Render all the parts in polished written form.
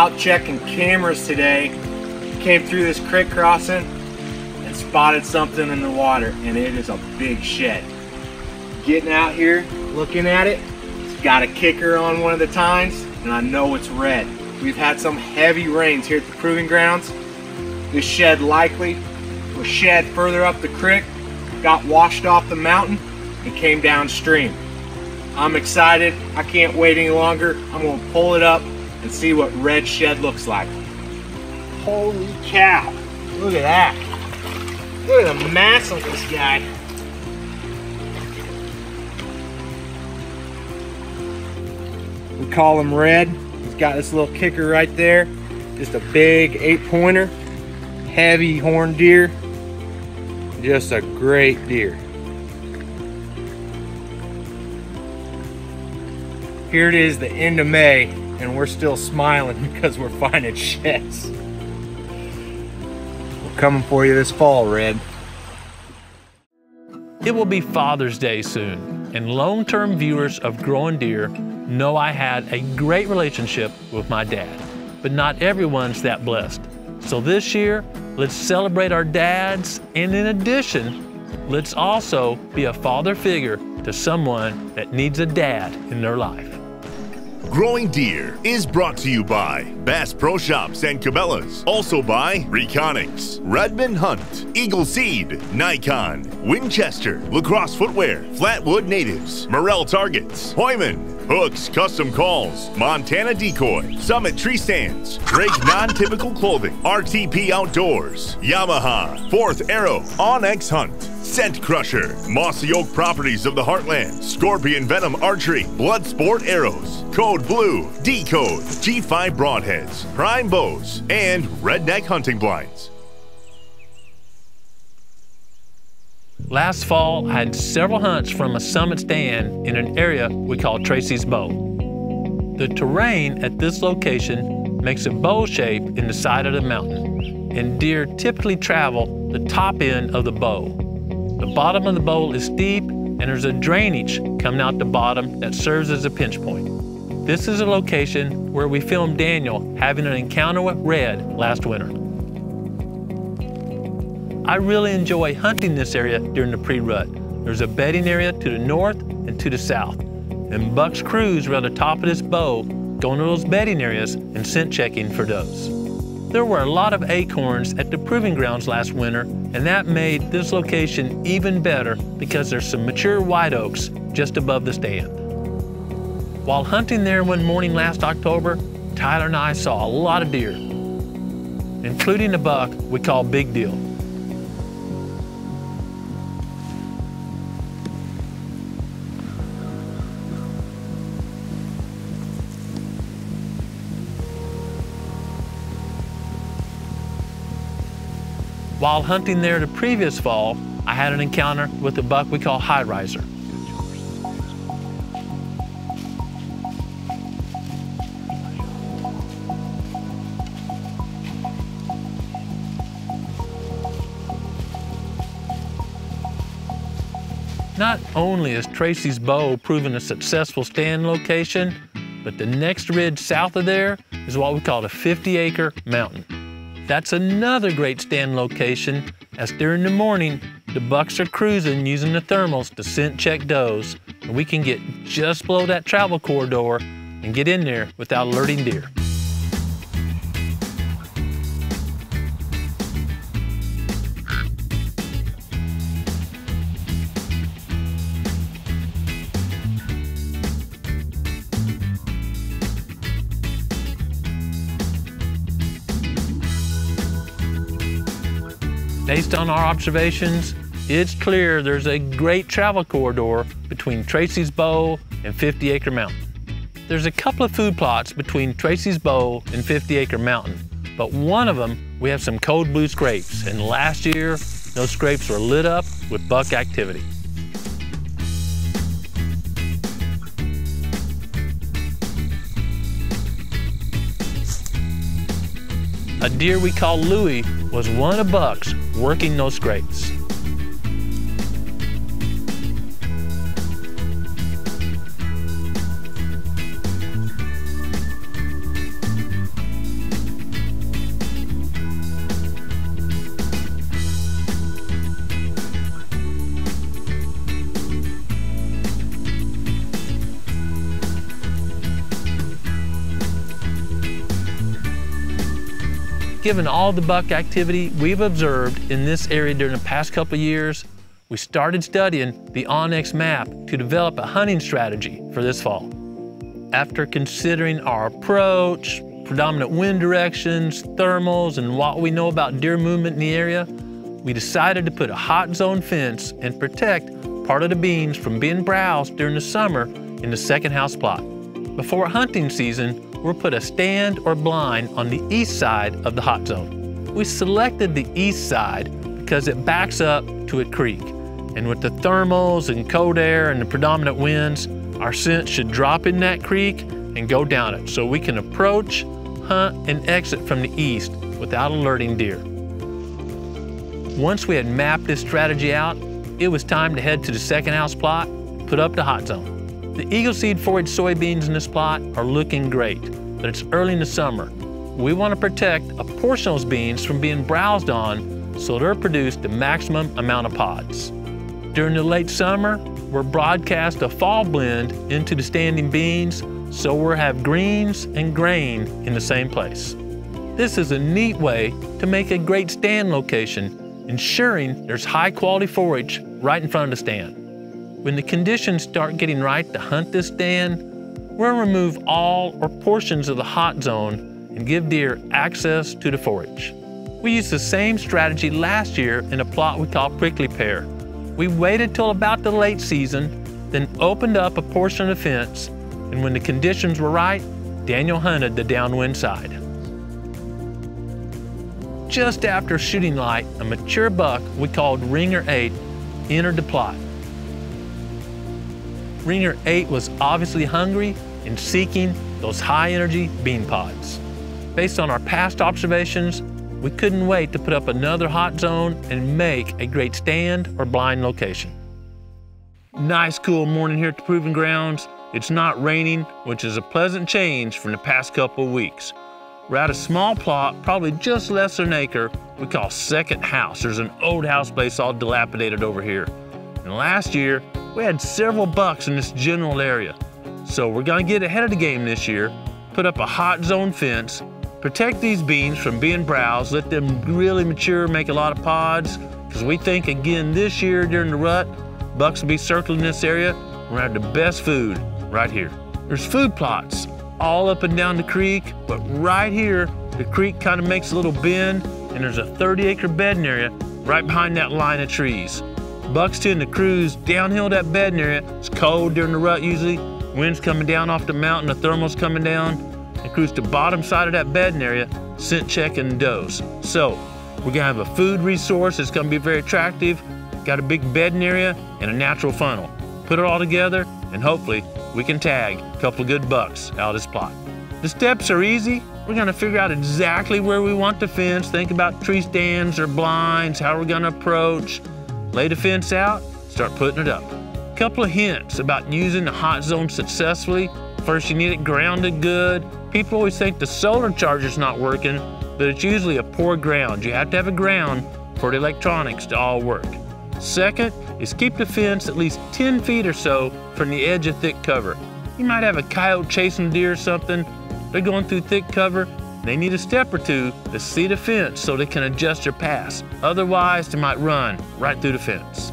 out checking cameras today. Came through this creek crossing and spotted something in the water, and it is a big shed. Getting out here, looking at it, it's got a kicker on one of the tines, and I know it's red. We've had some heavy rains here at the proving grounds. This shed likely was shed further up the creek, got washed off the mountain, and came downstream. I'm excited. I can't wait any longer. I'm going to pull it up and see what red shed looks like. Holy cow. Look at that. Look at the mass of this guy. We call him red. He's got this little kicker right there. Just a big 8-pointer. Heavy horned deer. Just a great deer. Here it is, the end of May, and we're still smiling because we're finding sheds. We're coming for you this fall, Red. It will be Father's Day soon, and long-term viewers of Growing Deer know I had a great relationship with my dad, but not everyone's that blessed. So this year, let's celebrate our dads, and in addition, let's also be a father figure to someone that needs a dad in their life. Growing Deer is brought to you by Bass Pro Shops and Cabela's. Also by Reconics, Redmond Hunt, Eagle Seed, Nikon, Winchester, Lacrosse Footwear, Flatwood Natives, Morel Targets, Hoyman, Hooks Custom Calls, Montana Decoy, Summit Tree Stands, Drake Non-Typical Clothing, RTP Outdoors, Yamaha, Fourth Arrow, Onyx Hunt, Scent Crusher, Mossy Oak Properties of the Heartland, Scorpion Venom Archery, Blood Sport Arrows, Code Blue, Decode, G5 Broadheads, Prime Bows, and Redneck Hunting Blinds. Last fall, I had several hunts from a summit stand in an area we call Tracy's Bow. The terrain at this location makes a bow shape in the side of the mountain, and deer typically travel the top end of the bow. The bottom of the bowl is steep, and there's a drainage coming out the bottom that serves as a pinch point. This is a location where we filmed Daniel having an encounter with Red last winter. I really enjoy hunting this area during the pre-rut. There's a bedding area to the north and to the south, and bucks cruise around the top of this bow, going to those bedding areas and scent checking for does. There were a lot of acorns at the proving grounds last winter, and that made this location even better because there's some mature white oaks just above the stand. While hunting there one morning last October, Tyler and I saw a lot of deer, including a buck we call Big Deal. While hunting there the previous fall, I had an encounter with a buck we call High Riser. Not only is Tracy's Bow proven a successful stand location, but the next ridge south of there is what we call the 50-acre mountain. That's another great stand location, as during the morning, the bucks are cruising using the thermals to scent check does, and we can get just below that travel corridor and get in there without alerting deer. Based on our observations, it's clear there's a great travel corridor between Tracy's Bow and 50-Acre Mountain. There's a couple of food plots between Tracy's Bow and 50-Acre Mountain, but one of them we have some Code Blue scrapes, and last year those scrapes were lit up with buck activity. A deer we call Louie was one of the bucks working those scrapes. Given all the buck activity we've observed in this area during the past couple of years, we started studying the onX map to develop a hunting strategy for this fall. After considering our approach, predominant wind directions, thermals, and what we know about deer movement in the area, we decided to put a hot zone fence and protect part of the beans from being browsed during the summer in the second house plot. Before hunting season, we'll put a stand or blind on the east side of the hot zone. We selected the east side because it backs up to a creek. And with the thermals and cold air and the predominant winds, our scent should drop in that creek and go down it so we can approach, hunt, and exit from the east without alerting deer. Once we had mapped this strategy out, it was time to head to the second house plot, put up the hot zone. The Eagle Seed forage soybeans in this plot are looking great, but it's early in the summer. We want to protect a portion of those beans from being browsed on so they'll produce the maximum amount of pods. During the late summer, we'll broadcast a fall blend into the standing beans so we'll have greens and grain in the same place. This is a neat way to make a great stand location, ensuring there's high quality forage right in front of the stand. When the conditions start getting right to hunt this stand, we'll remove all or portions of the hot zone and give deer access to the forage. We used the same strategy last year in a plot we call Prickly Pear. We waited till about the late season, then opened up a portion of the fence, and when the conditions were right, Daniel hunted the downwind side. Just after shooting light, a mature buck we called Ringer 8 entered the plot. Ringer 8 was obviously hungry and seeking those high-energy bean pods. Based on our past observations, we couldn't wait to put up another hot zone and make a great stand or blind location. Nice cool morning here at the Proving Grounds. It's not raining, which is a pleasant change from the past couple of weeks. We're at a small plot, probably just less than an acre, we call Second House. There's an old house place all dilapidated over here. And last year, we had several bucks in this general area. So we're gonna get ahead of the game this year, put up a hot zone fence, protect these beans from being browsed, let them really mature, make a lot of pods, because we think again this year during the rut, bucks will be circling this area. We're gonna have the best food right here. There's food plots all up and down the creek, but right here, the creek kind of makes a little bend, and there's a 30-acre bedding area right behind that line of trees. Bucks tend to cruise downhill that bedding area. It's cold during the rut usually. Wind's coming down off the mountain, the thermal's coming down, and cruise to bottom side of that bedding area, scent checking does. So we're gonna have a food resource that's gonna be very attractive, got a big bedding area and a natural funnel. Put it all together and hopefully we can tag a couple of good bucks out of this plot. The steps are easy. We're gonna figure out exactly where we want the fence, think about tree stands or blinds, how we're gonna approach, lay the fence out, start putting it up. A couple of hints about using the hot zone successfully. First, you need it grounded good. People always think the solar charger's not working, but it's usually a poor ground. You have to have a ground for the electronics to all work. Second is keep the fence at least 10 feet or so from the edge of thick cover. You might have a coyote chasing deer or something. They're going through thick cover. They need a step or two to see the fence so they can adjust their pass. Otherwise, they might run right through the fence.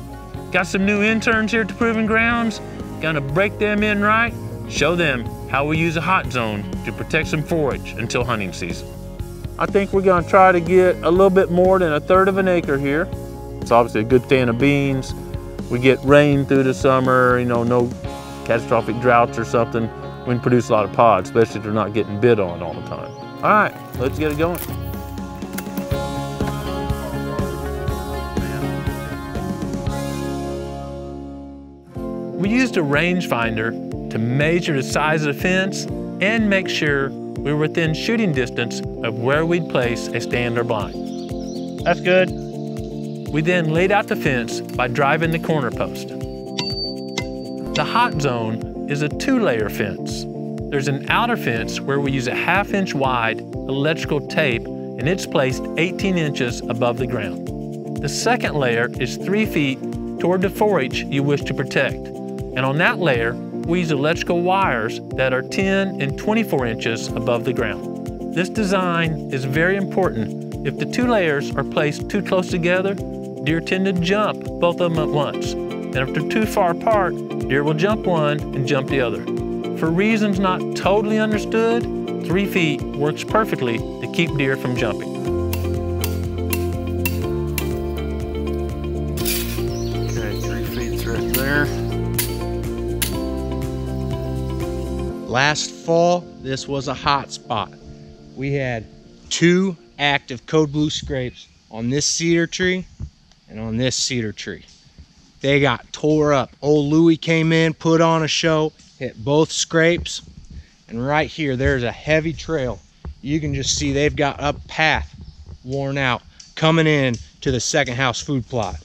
Got some new interns here at the Proving Grounds. Gonna break them in right, show them how we use a hot zone to protect some forage until hunting season. I think we're gonna try to get a little bit more than 1/3 of an acre here. It's obviously a good stand of beans. We get rain through the summer, no catastrophic droughts or something. We can produce a lot of pods, especially if they're not getting bid on all the time. All right, let's get it going. We used a rangefinder to measure the size of the fence and make sure we were within shooting distance of where we'd place a stand or blind. That's good. We then laid out the fence by driving the corner post. The hot zone is a 2-layer fence. There's an outer fence where we use a 1/2 inch wide electrical tape, and it's placed 18 inches above the ground. The second layer is 3 feet toward the forage you wish to protect. And on that layer, we use electrical wires that are 10 and 24 inches above the ground. This design is very important. If the two layers are placed too close together, deer tend to jump both of them at once. And if they're too far apart, deer will jump one and jump the other. For reasons not totally understood, 3 feet works perfectly to keep deer from jumping. Okay, 3 feet's right there. Last fall, this was a hot spot. We had 2 active code blue scrapes on this cedar tree and on this cedar tree. They got tore up. Old Louie came in, put on a show, hit both scrapes, and right here there's a heavy trail. You can just see they've got a path worn out coming in to the second house food plot.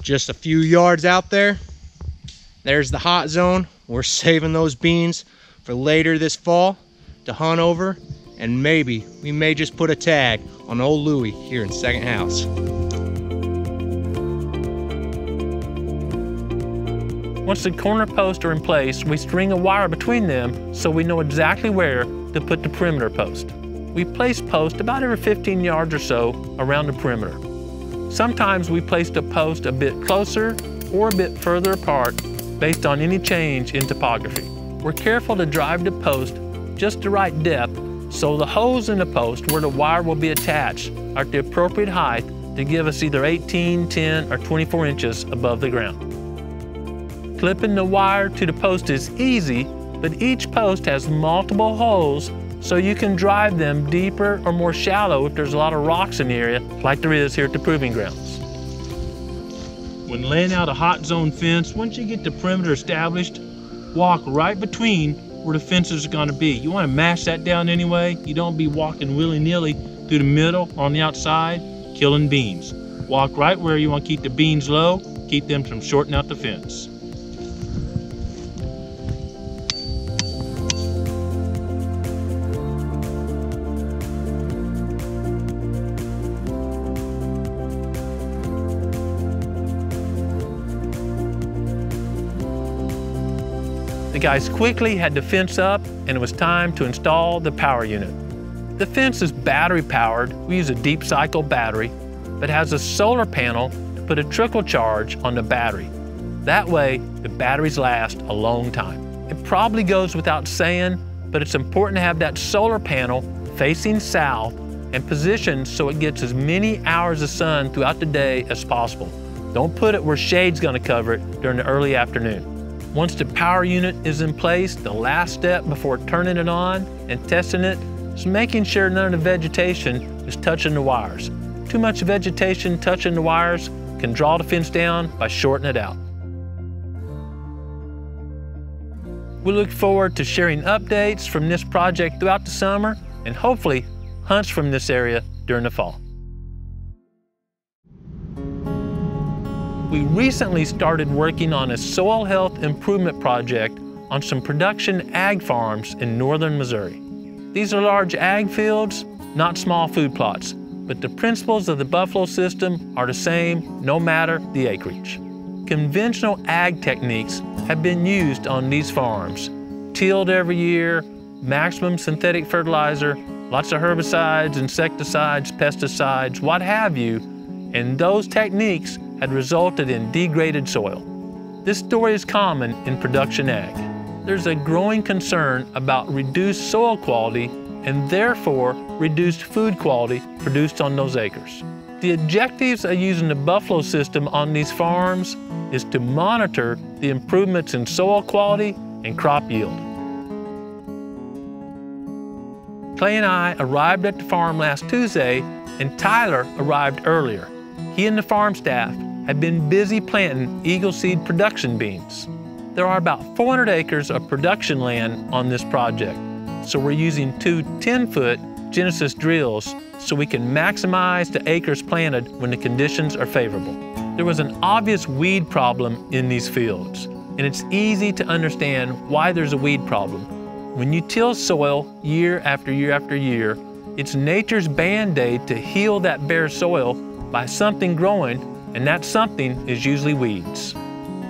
Just a few yards out there, there's the hot zone. We're saving those beans for later this fall to hunt over, and maybe we may just put a tag on old Louie here in second house. Once the corner posts are in place, we string a wire between them so we know exactly where to put the perimeter post. We place posts about every 15 yards or so around the perimeter. Sometimes we place the post a bit closer or a bit further apart based on any change in topography. We're careful to drive the post just the right depth so the holes in the post where the wire will be attached are at the appropriate height to give us either 18, 10, or 24 inches above the ground. Clipping the wire to the post is easy, but each post has multiple holes so you can drive them deeper or more shallow if there's a lot of rocks in the area, like there is here at the proving grounds. When laying out a hot zone fence, once you get the perimeter established, walk right between where the fences are going to be. You want to mash that down anyway. You don't be walking willy-nilly through the middle or on the outside, killing beans. Walk right where you want to keep the beans low, keep them from shorting out the fence. The guys quickly had the fence up and it was time to install the power unit. The fence is battery powered. We use a deep cycle battery, but has a solar panel to put a trickle charge on the battery. That way, the batteries last a long time. It probably goes without saying, but it's important to have that solar panel facing south and positioned so it gets as many hours of sun throughout the day as possible. Don't put it where shade's gonna cover it during the early afternoon. Once the power unit is in place, the last step before turning it on and testing it is making sure none of the vegetation is touching the wires. Too much vegetation touching the wires can draw the fence down by shorting it out. We look forward to sharing updates from this project throughout the summer and hopefully hunts from this area during the fall. We recently started working on a soil health improvement project on some production ag farms in northern Missouri. These are large ag fields, not small food plots, but the principles of the buffalo system are the same no matter the acreage. Conventional ag techniques have been used on these farms. Tilled every year, maximum synthetic fertilizer, lots of herbicides, insecticides, pesticides, what have you, and those techniques had resulted in degraded soil. This story is common in production ag. There's a growing concern about reduced soil quality and therefore reduced food quality produced on those acres. The objectives of using the buffalo system on these farms is to monitor the improvements in soil quality and crop yield. Clay and I arrived at the farm last Tuesday and Tyler arrived earlier. He and the farm staff have been busy planting Eagle Seed production beans. There are about 400 acres of production land on this project, so we're using 2 10-foot Genesis drills so we can maximize the acres planted when the conditions are favorable. There was an obvious weed problem in these fields, and it's easy to understand why there's a weed problem. When you till soil year after year after year, it's nature's band-aid to heal that bare soil by something growing, and that something is usually weeds.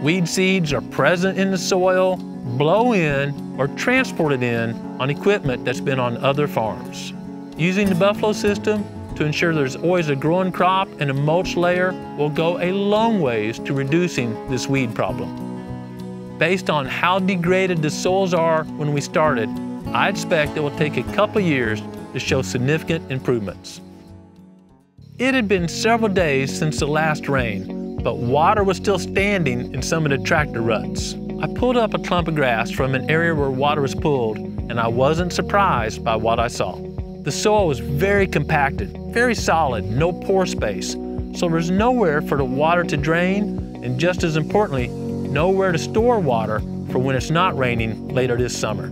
Weed seeds are present in the soil, blow in, or transported in on equipment that's been on other farms. Using the buffalo system to ensure there's always a growing crop and a mulch layer will go a long ways to reducing this weed problem. Based on how degraded the soils are when we started, I expect it will take a couple years to show significant improvements. It had been several days since the last rain, but water was still standing in some of the tractor ruts. I pulled up a clump of grass from an area where water was pooled, and I wasn't surprised by what I saw. The soil was very compacted, very solid, no pore space, so there's nowhere for the water to drain, and just as importantly, nowhere to store water for when it's not raining later this summer.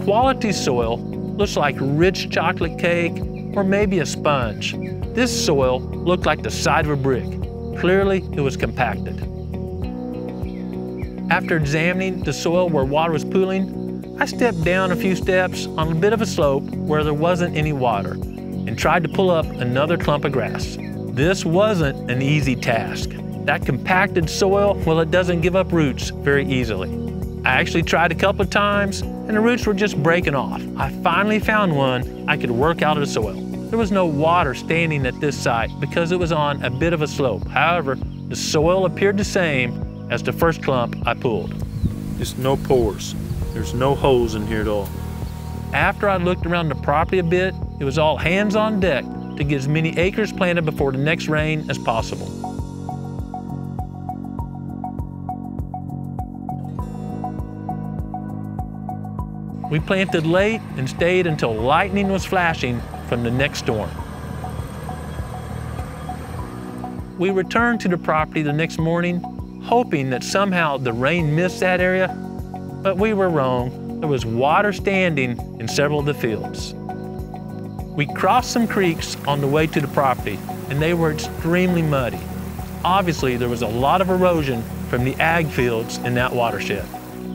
Quality soil looks like rich chocolate cake or maybe a sponge. This soil looked like the side of a brick. Clearly, it was compacted. After examining the soil where water was pooling, I stepped down a few steps on a bit of a slope where there wasn't any water and tried to pull up another clump of grass. This wasn't an easy task. That compacted soil, well, it doesn't give up roots very easily. I actually tried a couple of times and the roots were just breaking off. I finally found one I could work out of the soil. There was no water standing at this site because it was on a bit of a slope. However, the soil appeared the same as the first clump I pulled. Just no pores. There's no holes in here at all. After I looked around the property a bit, it was all hands on deck to get as many acres planted before the next rain as possible. We planted late and stayed until lightning was flashing from the next storm. We returned to the property the next morning, hoping that somehow the rain missed that area, but we were wrong. There was water standing in several of the fields. We crossed some creeks on the way to the property, and they were extremely muddy. Obviously, there was a lot of erosion from the ag fields in that watershed.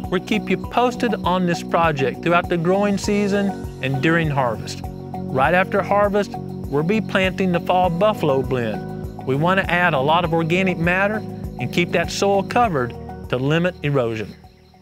We'll keep you posted on this project throughout the growing season and during harvest. Right after harvest, we'll be planting the fall buffalo blend. We want to add a lot of organic matter and keep that soil covered to limit erosion.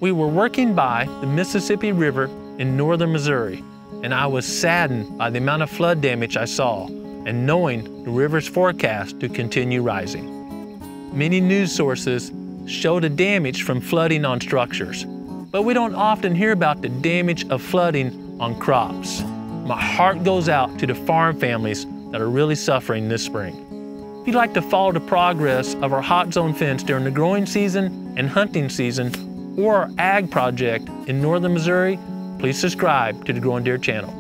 We were working by the Mississippi River in northern Missouri, and I was saddened by the amount of flood damage I saw and knowing the river's forecast to continue rising. Many news sources show the damage from flooding on structures, but we don't often hear about the damage of flooding on crops. My heart goes out to the farm families that are really suffering this spring. If you'd like to follow the progress of our hot zone fence during the growing season and hunting season, or our ag project in northern Missouri, please subscribe to the Growing Deer channel.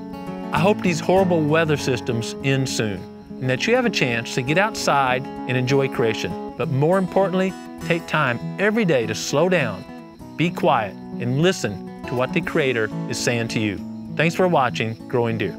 I hope these horrible weather systems end soon, and that you have a chance to get outside and enjoy creation. But more importantly, take time every day to slow down, be quiet, and listen to what the Creator is saying to you. Thanks for watching Growing Deer.